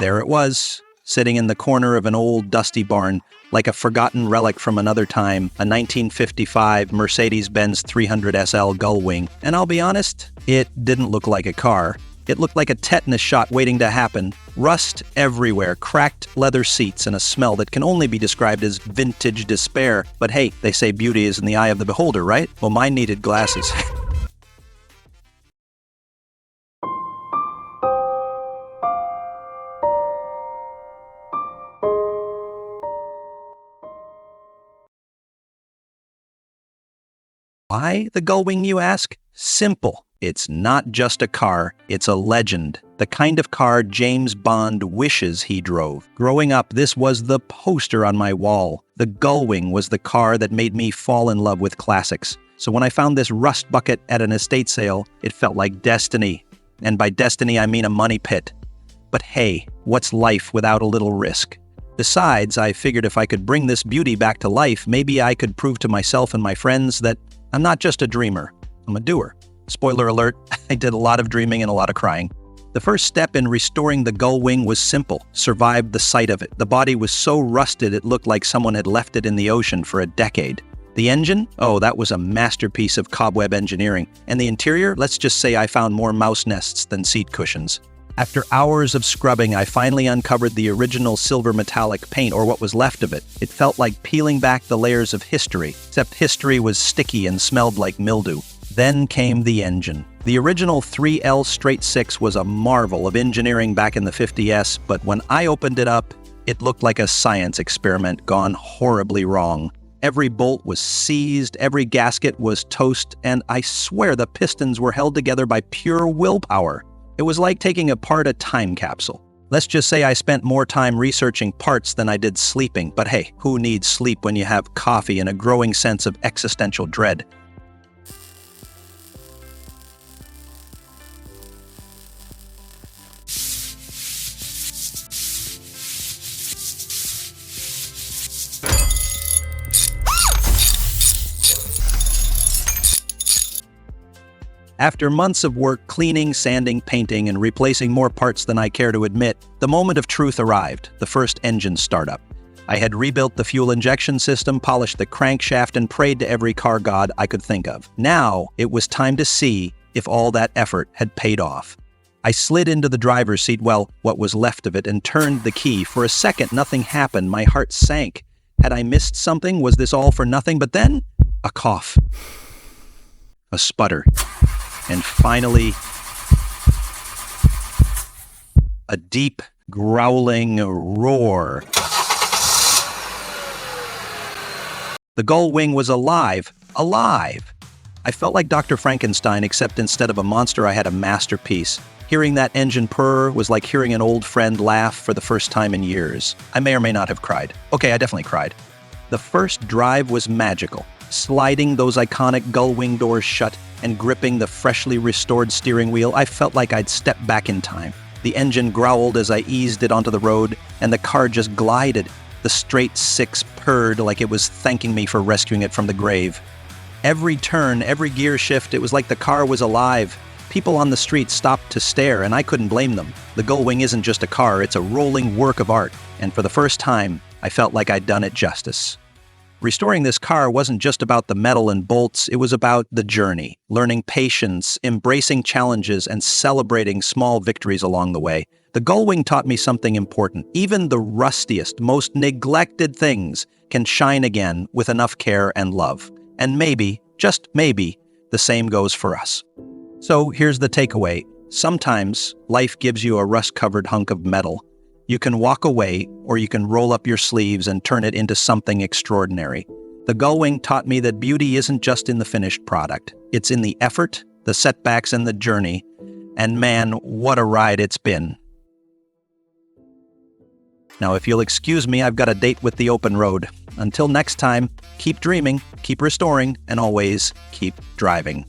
There it was, sitting in the corner of an old dusty barn, like a forgotten relic from another time, a 1955 Mercedes-Benz 300 SL Gullwing. And I'll be honest, it didn't look like a car. It looked like a tetanus shot waiting to happen. Rust everywhere, cracked leather seats, and a smell that can only be described as vintage despair. But hey, they say beauty is in the eye of the beholder, right? Well, mine needed glasses. Why the Gullwing, you ask? Simple. It's not just a car, it's a legend. The kind of car James Bond wishes he drove. Growing up, this was the poster on my wall. The Gullwing was the car that made me fall in love with classics. So when I found this rust bucket at an estate sale, it felt like destiny. And by destiny, I mean a money pit. But hey, what's life without a little risk? Besides, I figured if I could bring this beauty back to life, maybe I could prove to myself and my friends that I'm not just a dreamer, I'm a doer. Spoiler alert, I did a lot of dreaming and a lot of crying. The first step in restoring the Gullwing was simple: survived the sight of it. The body was so rusted it looked like someone had left it in the ocean for a decade. The engine? Oh, that was a masterpiece of cobweb engineering. And the interior? Let's just say I found more mouse nests than seat cushions. After hours of scrubbing, I finally uncovered the original silver metallic paint, or what was left of it. It felt like peeling back the layers of history, except history was sticky and smelled like mildew. Then came the engine. The original 3L straight 6 was a marvel of engineering back in the 50s, but when I opened it up, it looked like a science experiment gone horribly wrong. Every bolt was seized, every gasket was toast, and I swear the pistons were held together by pure willpower. It was like taking apart a time capsule. Let's just say I spent more time researching parts than I did sleeping, but hey, who needs sleep when you have coffee and a growing sense of existential dread? After months of work cleaning, sanding, painting, and replacing more parts than I care to admit, the moment of truth arrived, the first engine startup. I had rebuilt the fuel injection system, polished the crankshaft, and prayed to every car god I could think of. Now, it was time to see if all that effort had paid off. I slid into the driver's seat, well, what was left of it, and turned the key. For a second, nothing happened. My heart sank. Had I missed something? Was this all for nothing? But then, a cough. A sputter. And finally, a deep, growling roar. The Gullwing was alive. Alive! I felt like Dr. Frankenstein, except instead of a monster, I had a masterpiece. Hearing that engine purr was like hearing an old friend laugh for the first time in years. I may or may not have cried. Okay, I definitely cried. The first drive was magical. Sliding those iconic Gullwing doors shut and gripping the freshly restored steering wheel, I felt like I'd stepped back in time. The engine growled as I eased it onto the road, and the car just glided. The straight 6 purred like it was thanking me for rescuing it from the grave. Every turn, every gear shift, it was like the car was alive. People on the street stopped to stare, and I couldn't blame them. The Gullwing isn't just a car, it's a rolling work of art. And for the first time, I felt like I'd done it justice. Restoring this car wasn't just about the metal and bolts, it was about the journey, learning patience, embracing challenges, and celebrating small victories along the way. The Gullwing taught me something important. Even the rustiest, most neglected things can shine again with enough care and love. And maybe, just maybe, the same goes for us. So here's the takeaway. Sometimes life gives you a rust-covered hunk of metal. You can walk away, or you can roll up your sleeves and turn it into something extraordinary. The Gullwing taught me that beauty isn't just in the finished product. It's in the effort, the setbacks, and the journey. And man, what a ride it's been. Now, if you'll excuse me, I've got a date with the open road. Until next time, keep dreaming, keep restoring, and always keep driving.